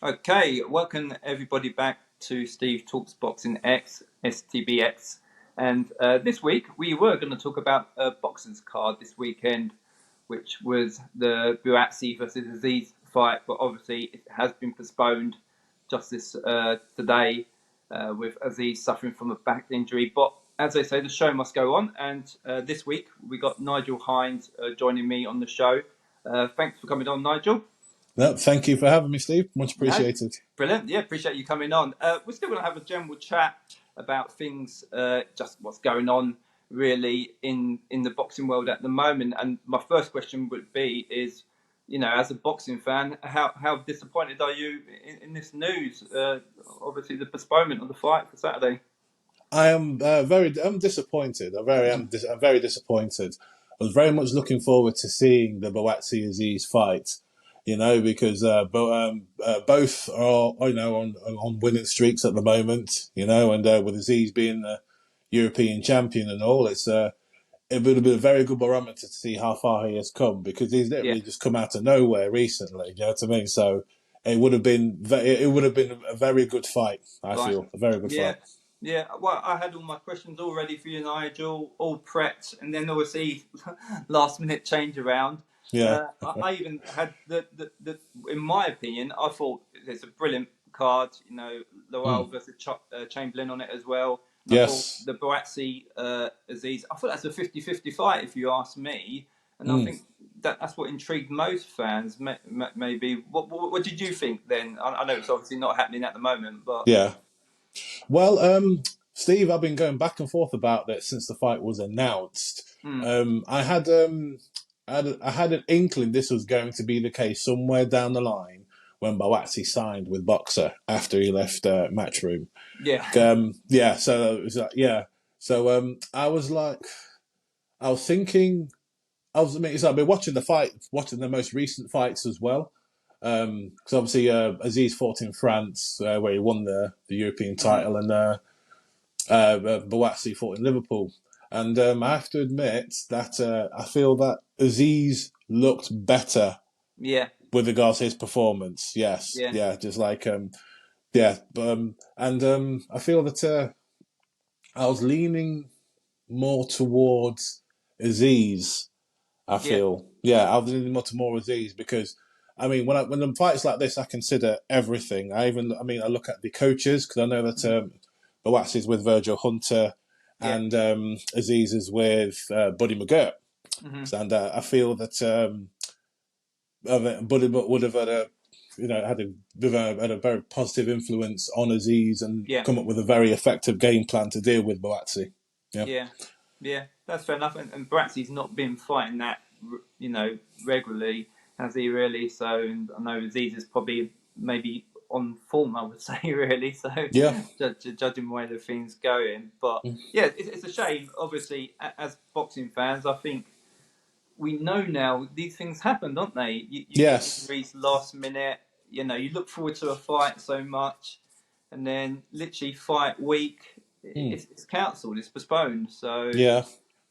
Okay, welcome everybody back to Steve Talks Boxing X, STBX. And this week we were going to talk about a boxer's card this weekend, which was the Buatsi versus Azeez fight, but obviously it has been postponed just this today with Azeez suffering from a back injury. But as they say, the show must go on. And this week we got Nigel Hinds joining me on the show. Thanks for coming on, Nigel. No, thank you for having me, Steve. Much appreciated. Brilliant. Yeah, appreciate you coming on. We're still going to have a general chat about things, just what's going on really in the boxing world at the moment. And my first question would be is, as a boxing fan, how disappointed are you in this news? Obviously, the postponement of the fight for Saturday. I am I'm disappointed. I'm very disappointed. I was very much looking forward to seeing the Buatsi Azeez fight, because both are on winning streaks at the moment, and with Azeez being the European champion and all, it would have been a very good barometer to see how far he has come, because he's Yeah. literally just come out of nowhere recently. You know what I mean? So it would have been a very good fight. I Right. feel a very good Yeah. fight. Yeah, well, I had all my questions all ready for you, Nigel, all prepped, and then obviously last minute change around. Yeah. I even had in my opinion, I thought there's a brilliant card, Lowell Mm. versus Chamberlain on it as well. And I thought Yes. the Buatsi Azeez, I thought that's a 50-50 fight if you ask me. And I Mm. think that's what intrigued most fans, maybe. What did you think then? I know it's obviously not happening at the moment, but. Yeah. Well, Steve, I've been going back and forth about this since the fight was announced. Mm. I had an inkling this was going to be the case somewhere down the line when Buatsi signed with Boxer after he left Matchroom. Yeah. Yeah. So it was like, yeah. So I was like, I was thinking, I've been watching the fight, watching the most recent fights as well. Because obviously Azeez fought in France where he won the European Mm. title, and Buatsi fought in Liverpool. And I have to admit that I feel that Azeez looked better Yeah. with regards to his performance. Yes, Yeah. yeah, just like yeah, and I feel that I was leaning more towards Azeez. I Yeah. feel, yeah, I was leaning more Azeez because. I mean, when the fights like this, I consider everything. I look at the coaches because I know that Mm. Buatsi is with Virgil Hunter, Yeah. and Azeez is with Buddy McGirt. Hmm. And I feel that Buddy would have had a very positive influence on Azeez and Yeah. come up with a very effective game plan to deal with Buatsi. Yeah. Yeah. Yeah. That's fair enough. And Bratsi's not been fighting that, regularly, has he really? So and I know Aziz is probably maybe on form, I would say, really. So Yeah. judging the way the thing's going, but yeah, it's a shame. Obviously, as boxing fans, I think we know now these things happen, don't they? You get Yes. injuries last minute. You look forward to a fight so much, and then literally fight week, Mm. it's cancelled, it's postponed. So Yeah.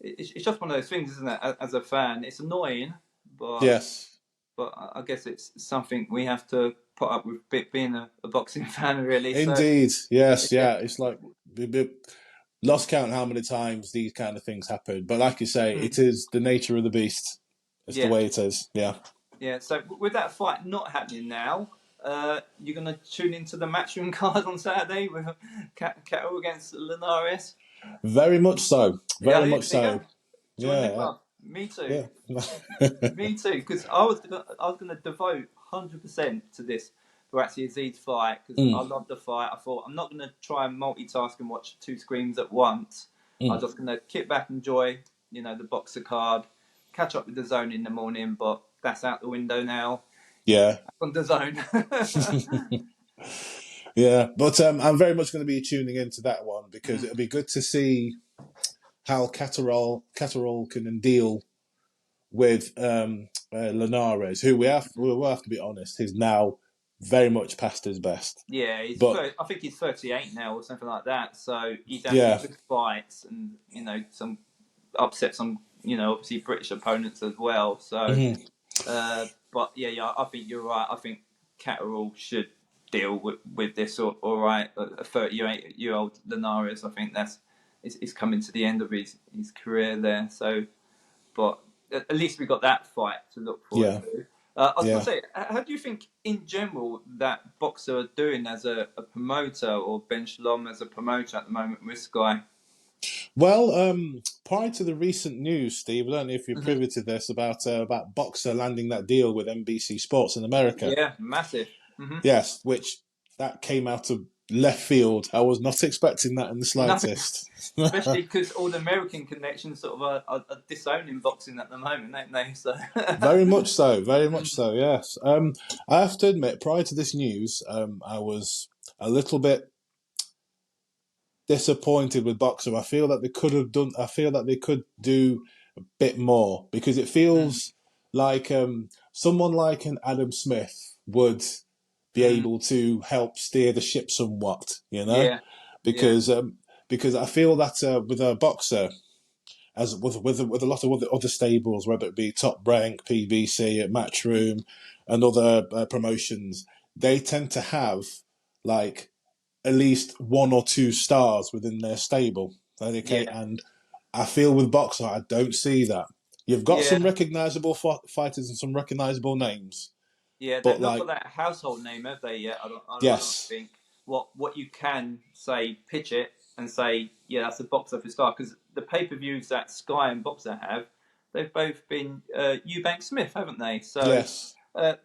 it's just one of those things, isn't it? As a fan, it's annoying, but Yes. I guess it's something we have to put up with being a boxing fan, really. So Indeed. Yes. yeah, Yeah. It's like lost count how many times these kind of things happen. But like you say, it mm, is the nature of the beast. It's the yeah. way it is. Yeah. Yeah, so with that fight not happening now, you're going to tune into the Matchroom card on Saturday with Cattle against Linares. Very much so. Yeah, Very much there you go. so. Join the Yeah. club. Me too. Yeah. Me too. Because I was gonna devote 100% to this Buatsi Azeez fight because I Mm. love the fight. I thought I'm not gonna try and multitask and watch two screens at once. I'm Mm. just gonna kick back, enjoy, the boxer card, catch up with the DAZN in the morning. But that's out the window now. Yeah. On the DAZN. Yeah. But I'm very much going to be tuning into that one because Mm. it'll be good to see how Catterall can deal with Linares, who we will have to be honest, he's now very much past his best. Yeah, But I think he's 38 now or something like that. So he's had some yeah. good fights and some upset some obviously British opponents as well. So, Mm-hmm. but yeah, I think you're right. I think Catterall should deal with this, all right. A 38-year-old Linares, I think is coming to the end of his career there. So, but at least we got that fight to look forward Yeah. to. I was going Yeah. to say, how do you think in general that boxer are doing as a promoter, or Ben Shalom as a promoter at the moment with Sky? Well, prior to the recent news, Steve, I don't know if you're Hmm. privy to this about Boxer landing that deal with NBC Sports in America. Yeah, massive. Hmm. Yes, which that came out of left field. I was not expecting that in the No, slightest. especially because all the American connections sort of are disowning boxing at the moment, ain't they? So. Very much so. Very much so. Yes. I have to admit, prior to this news, I was a little bit disappointed with Boxer. I feel that they could have done. I feel that they could do a bit more because it Mm, feels like someone like an Adam Smith would be mm, able to help steer the ship somewhat. yeah, yeah, Because because I feel that with a Boxer, as with a lot of other stables, whether it be Top Rank, PBC, Matchroom, and other promotions, they tend to have like at least one or two stars within their stable. Okay, yeah, and I feel with Boxer, I don't see that. You've got some yeah, recognisable fighters and some recognisable names, yeah. but They've not got like, that household name, have they? Yet, I don't yes, think what you can say, pitch it and say, yeah, that's a box office star, because the pay-per-views that Sky and Boxer have, they've both been Eubank Smith, haven't they? So yes, uh,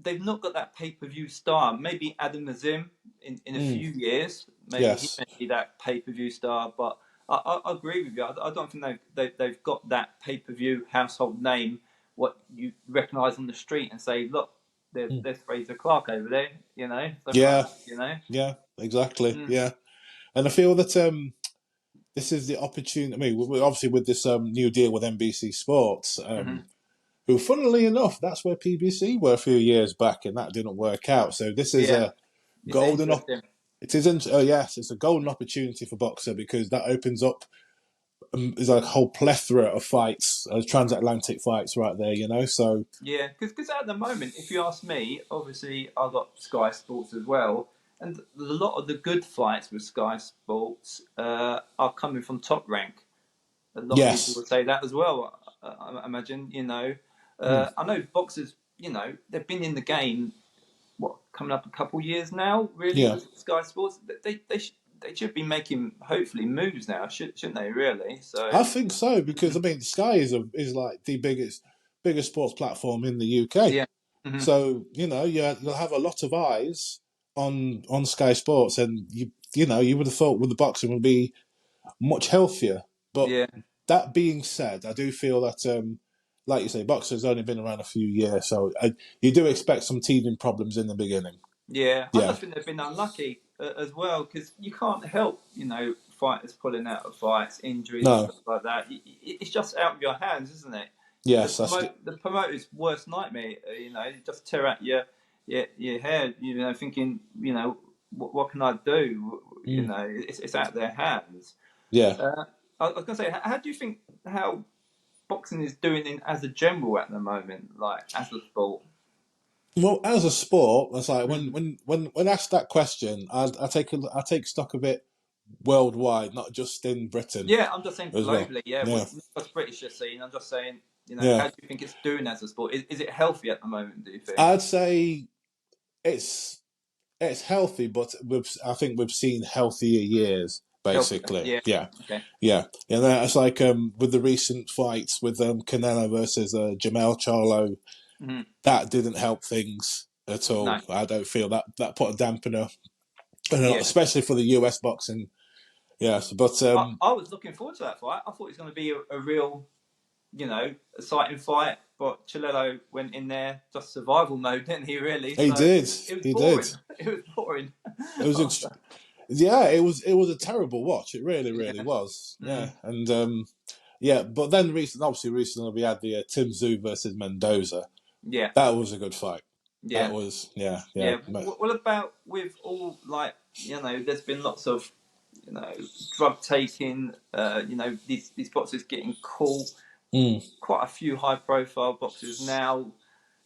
they've not got that pay-per-view star. Maybe Adam Azeez in a mm, few years, maybe he yes, may be that pay-per-view star, but I agree with you. I don't think they've got that pay-per-view household name, what you recognise on the street and say, look, mm, there's Fraser Clark over there, something like yeah, that. yeah, exactly, Mm, yeah. And I feel that this is the opportunity. I mean, obviously with this new deal with NBC Sports, mm-hmm. who, funnily enough, that's where PBC were a few years back, and that didn't work out. So this is Yeah, a it's golden op- interesting. It isn't. Oh yes, it's a golden opportunity for Boxer because that opens up. There's like a whole plethora of fights, transatlantic fights, right there. So Yeah, because at the moment, if you ask me, obviously I've got Sky Sports as well, and a lot of the good fights with Sky Sports are coming from Top Rank. A lot of people yes, would say that as well. I imagine, mm, I know boxers, they've been in the game, what, coming up a couple of years now, really, yeah, with Sky Sports. They should be making hopefully moves now, shouldn't they? Really? So. I think so because I mean Sky is like the biggest sports platform in the UK. Yeah. Hmm. So you'll have a lot of eyes on Sky Sports, and you would have thought with the boxing would be much healthier. But Yeah. that being said, I do feel that, like you say, boxing's only been around a few years, so you do expect some teething problems in the beginning. Yeah, I Yeah, just think they've been unlucky as well, because you can't help, fighters pulling out of fights, injuries and no, stuff like that. It's just out of your hands, isn't it? The yes, promote the promoter's worst nightmare. You just tear out your hair. Thinking, what can I do? mm, It's out of their hands. yeah. I was going to say, how do you think how boxing is doing as a general at the moment, like as a sport? Well, as a sport, it's like when Mm. when when asked that question, I take stock of it worldwide, not just in Britain Yeah, I'm just saying as well. globally. Yeah, Yeah, what's British are seeing. I'm just saying, yeah. how do you think it's doing as a sport? Is it healthy at the moment? Do you think I'd say it's it's healthy, but I think we've seen healthier years, healthier? basically. Yeah. Yeah, Okay. yeah. And it's like with the recent fights with Canelo versus Jamel Charlo, Hmm. that didn't help things at No. all. I don't feel that put a dampener, Yeah. especially for the US boxing. Yes, but I was looking forward to that fight. I thought it was going to be a real, exciting fight. But Chiletto went in there just survival mode, didn't he? Really. he So did, it was he did. boring. It was boring. It was yeah, it was a terrible watch. It really, really Yeah. was. Yeah, Mm. and yeah, but then recently we had the Tim Tszyu versus Mendoza. Yeah. That was a good fight. That Yeah. was yeah, yeah. Yeah. What about with all, like, there's been lots of drug taking, these boxers getting caught. Mm, Quite a few high profile boxers now,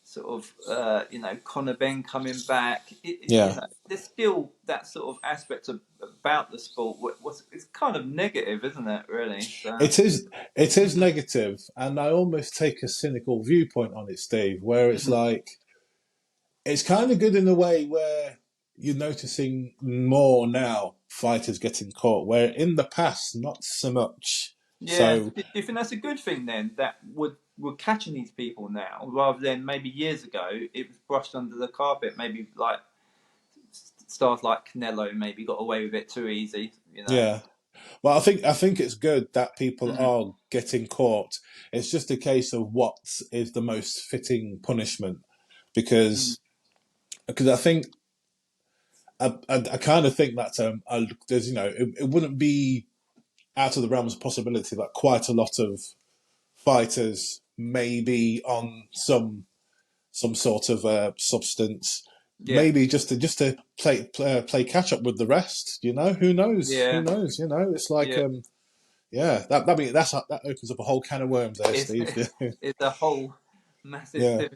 sort of Conor Ben coming back. Yeah. There's still that sort of aspect about the sport. It's kind of negative, isn't it? Really. So. It is. It is negative, and I almost take a cynical viewpoint on it, Steve, where it's like it's kind of good in a way where you're noticing more now fighters getting caught, where in the past not so much. Yeah. So Do you think that's a good thing then? That we're catching these people now, rather than maybe years ago it was brushed under the carpet. Maybe like stars like Canelo maybe got away with it too easy. yeah. Well, I think it's good that people are getting caught. It's just a case of what is the most fitting punishment, because I think I kind of think that there's it wouldn't be out of the realms of possibility that quite a lot of fighters may be on some sort of substance, Yeah. maybe just to play catch up with the rest. Who knows? Who Yeah. knows? It's like Yeah. yeah, that opens up a whole can of worms there, It's Steve. it's a whole massive Yeah,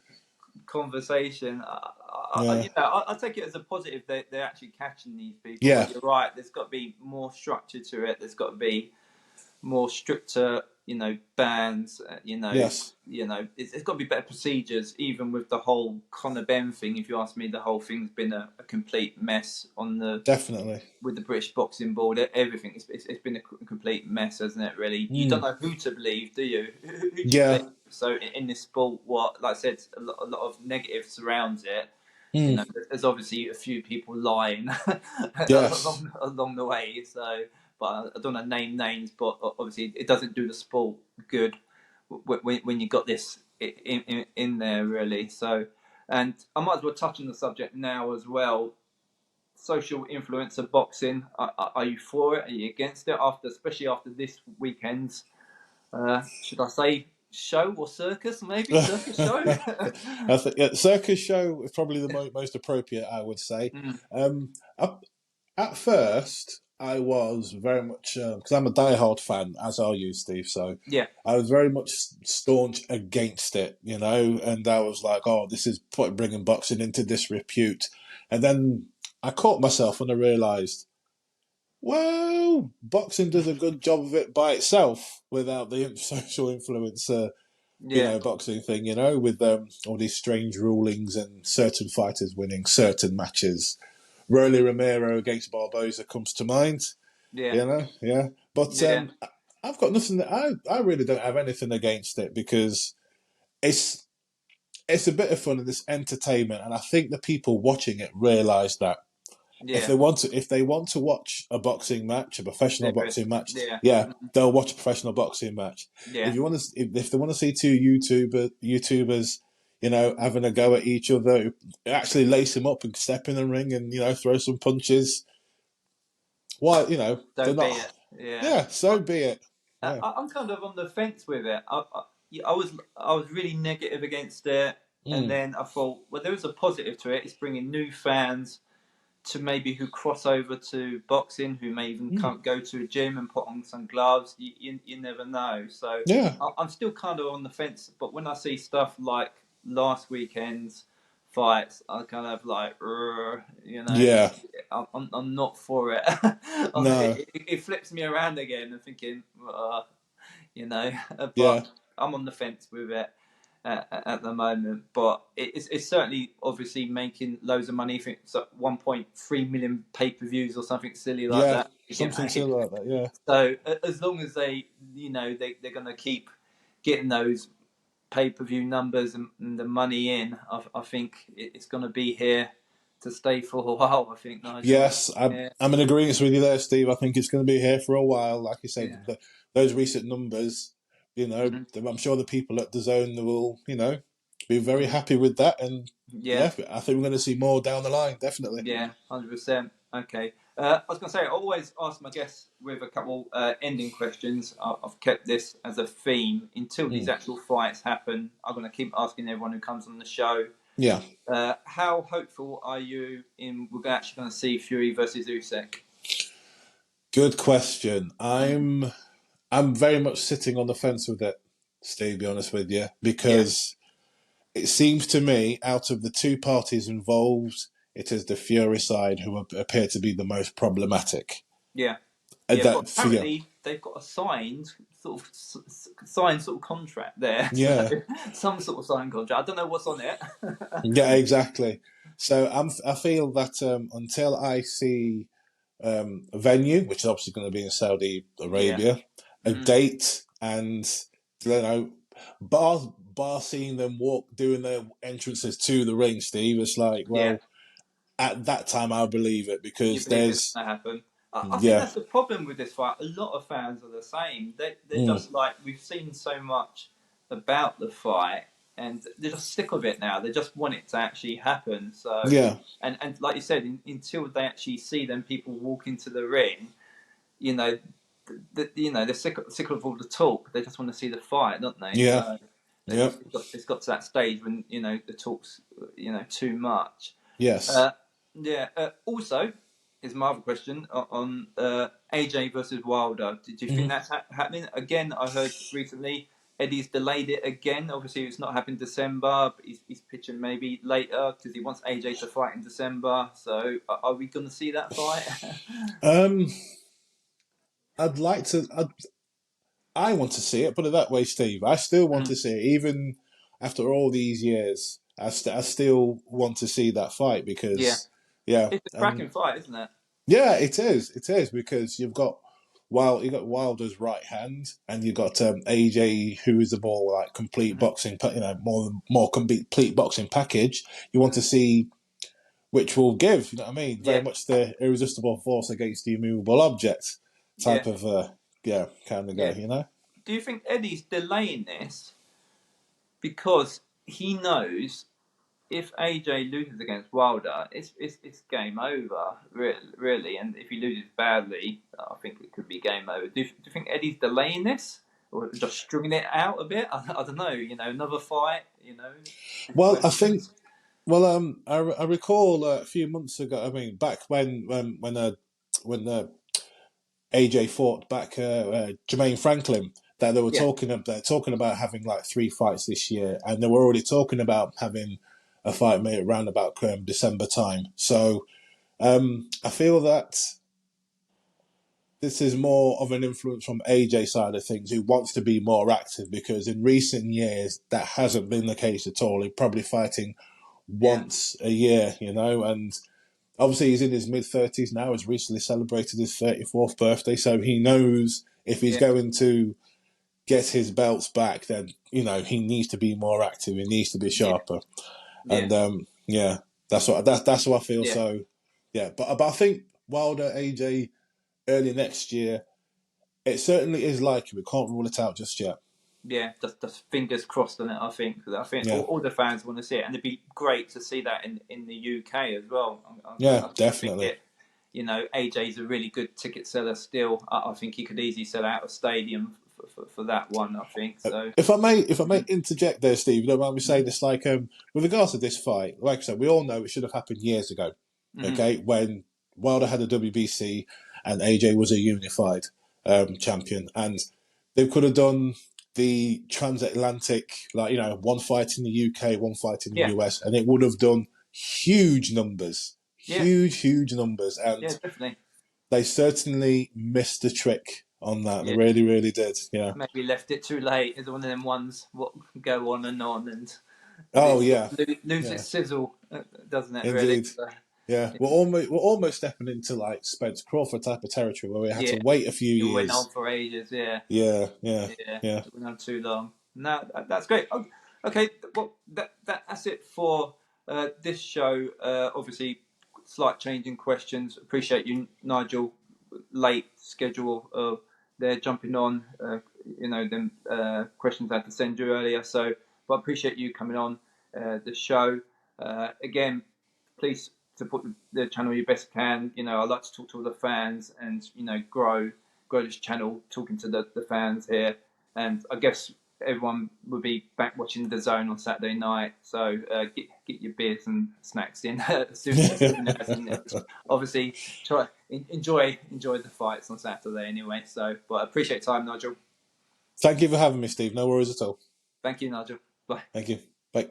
conversation. yeah, I take it as a positive that they're actually catching these people. yeah. But you're right. There's got to be more structure to it. There's got to be more stricter, bans. Yes, It's got to be better procedures. Even with the whole Conor Ben thing, if you ask me, the whole thing's been a complete mess definitely. with the British Boxing Board. Everything it's been a complete mess, hasn't it? Really, you don't Mm. know who to believe, do you? Who do you Yeah. believe? So in this sport, like I said, a lot of negative surrounds it. Mm. There's obviously a few people lying Yes. along the way. So, but I don't want to name names, but obviously it doesn't do the sport good when you got this in there, really. So, and I might as well touch on the subject now as well. Social influencer boxing. Are you for it? Are you against it? Especially after this weekend's, should I say, show or circus? Maybe circus show. I think circus show is probably the most appropriate, I would say. Mm. Up, at first, I was very much because I'm a diehard fan, as are you, Steve. So Yeah. I was very much staunch against it, and I was like, "Oh, this is bringing boxing into disrepute." And then I caught myself and I realised, well, boxing does a good job of it by itself without the social influencer Yeah. boxing thing, with all these strange rulings and certain fighters winning certain matches. Rolly Romero against Barboza comes to mind, Yeah. yeah. But Yeah. I've got nothing that I really don't have anything against it because it's it's a bit of fun and it's entertainment, and I think the people watching it realise that Yeah. if they want to watch a boxing match, a professional There boxing is. match, Yeah. yeah, they'll watch a professional boxing match. Yeah. If they want to see two YouTubers, having a go at each other, actually lace them up and step in the ring and throw some punches. Why, So they're be not. it. Yeah. Yeah, so be it. Yeah. I'm kind of on the fence with it. I was really negative against it, and Mm. then I thought, well, there is a positive to it. It's bringing new fans to maybe who cross over to boxing, who may even Mm. go to a gym and put on some gloves. You never know. So Yeah. I'm still kind of on the fence. But when I see stuff like last weekend's fights, I kind of like, Yeah. I'm not for it. No. It flips me around again and thinking, Yeah. but I'm on the fence with it at the moment. But it's certainly obviously making loads of money. I think it's 1.3 million pay-per-views or something silly like Yeah. that. Something similar like that. Yeah. So as long as they're going to keep getting those pay-per-view numbers and the money in, I think it's going to be here to stay for a while. I think, Nigel. Yes, Yeah, I'm in agreement with you there, Steve. I think it's going to be here for a while. Like you say, yeah. those recent numbers, Mhm. I'm sure the people at DAZN will, be very happy with that. And Yeah. yeah, I think we're going to see more down the line, definitely. Yeah, 100%. Okay. I was going to say, I always ask my guests with a couple ending questions. I've kept this as a theme until these Mm. actual fights happen. I'm going to keep asking everyone who comes on the show. Yeah. How hopeful are you in we're actually going to see Fury versus Usyk? Good question. I'm very much sitting on the fence with it, Steve, to be honest with you, Yeah. because it seems to me, out of the two parties involved, it is the Fury side who appear to be the most problematic. Yeah, And yeah. But yeah, apparently they've got a signed sort of contract there. So yeah, some sort of signed contract. I don't know what's on it. yeah, exactly. So I feel that until I see a venue, which is obviously going to be in Saudi Yeah. Arabia, a Mm. date, and you know, bar seeing them doing their entrances to the ring, Steve. It's like, Yeah. well, at that time, I'll believe it You because believe it's there's, going to happen. I think yeah, that's the problem with this fight. A lot of fans are the same. They're mm, just like, we've seen so much about the fight, and they're just sick of it now. They just want it to actually happen. So, yeah, and like you said, until they actually see them people walk into the ring, you know, they're sick of all the talk. They just want to see the fight, don't they? yeah, So yeah, it's got to that stage when the talk's too much. yes. Uh, yeah. Also, is my other question on AJ versus Wilder. Did you think Mm-hmm. that's happening again? I heard recently Eddie's delayed it again. Obviously, it's not happened December, but he's pitching maybe later because he wants AJ to fight in December. So, are we going to see that fight? Um, I'd like to. I want to see it. Put it that way, Steve. I still want Mm, to see it, even after all these years. I still want to see that fight yeah, because, yeah, it's a cracking fight, isn't it? yeah, it is. It is because you got Wilder's right hand, and you got AJ, who is the more like complete Mm, boxing, more complete boxing package. You want to mm, see which will give, you know what I mean? Very yeah, much the irresistible force against the immovable object yeah, type of, kind of yeah. go, you know? Do you think Eddie's delaying this because he knows if AJ loses against Wilder, it's game over, really. And if he loses badly, I think it could be game over. Do you think Eddie's delaying this or just stringing it out a bit? I don't know. Another fight. Well, I think, questions. well, I recall a few months ago, I mean, back when AJ fought back Jermaine Franklin, that they were Yeah, talking about having like 3 fights this year, and they were already talking about having a fight made around about December time. So I feel that this is more of an influence from AJ side of things, who wants to be more active because in recent years that hasn't been the case at all. He's probably fighting yeah, once a year, and obviously he's in his mid-30s now. Has recently celebrated his 34th birthday, so he knows if he's yeah, going to get his belts back, then he needs to be more active. He needs to be yeah, sharper, yeah, and yeah, that's what I feel. yeah, So yeah, but I think Wilder AJ early next year, it certainly is likely. We can't rule it out just yet. yeah. Just fingers crossed on it. I think. 'Cause I think Yeah, all the fans want to see it, and it'd be great to see that in the UK as well. yeah, I think definitely. it. AJ's a really good ticket seller still. I think he could easily sell out a stadium for that one. I think so. If I may interject there, Steve, you don't mind me saying this. Like, with regards to this fight, like I said, we all know it should have happened years ago. Mm-hmm. Okay, when Wilder had a WBC and AJ was a unified champion, and they could have done the transatlantic, like one fight in the UK, one fight in the Yeah, US, and it would have done huge numbers, yeah, huge numbers, yeah, and definitely. they certainly missed the trick on that. They Yeah, really, really did. Yeah. maybe left it too late. It's one of them ones what go on, and Oh it sort yeah, of lose yeah, its sizzle, doesn't it? Really. indeed. So, Yeah, yeah, we're almost stepping into like Spence Crawford type of territory where we had to yeah. wait a few It went on years. for ages. Yeah, Yeah, yeah, yeah. yeah. It went on too long. No, that's great. Okay, well, that's it for this show. Obviously, slight change in questions. Appreciate you, Nigel. Late schedule. They're jumping on. Them questions I had to send you earlier. So, but I appreciate you coming on the show. Again, please support the channel you best can. I like to talk to all the fans and grow this channel, talking to the fans here. And I guess everyone will be back watching the DAZN on Saturday night. So get your beers and snacks in as soon as, and obviously try enjoy the fights on Saturday anyway. So, but I appreciate your time, Nigel. Thank you for having me, Steve. No worries at all. Thank you, Nigel. Bye. Thank you. Bye.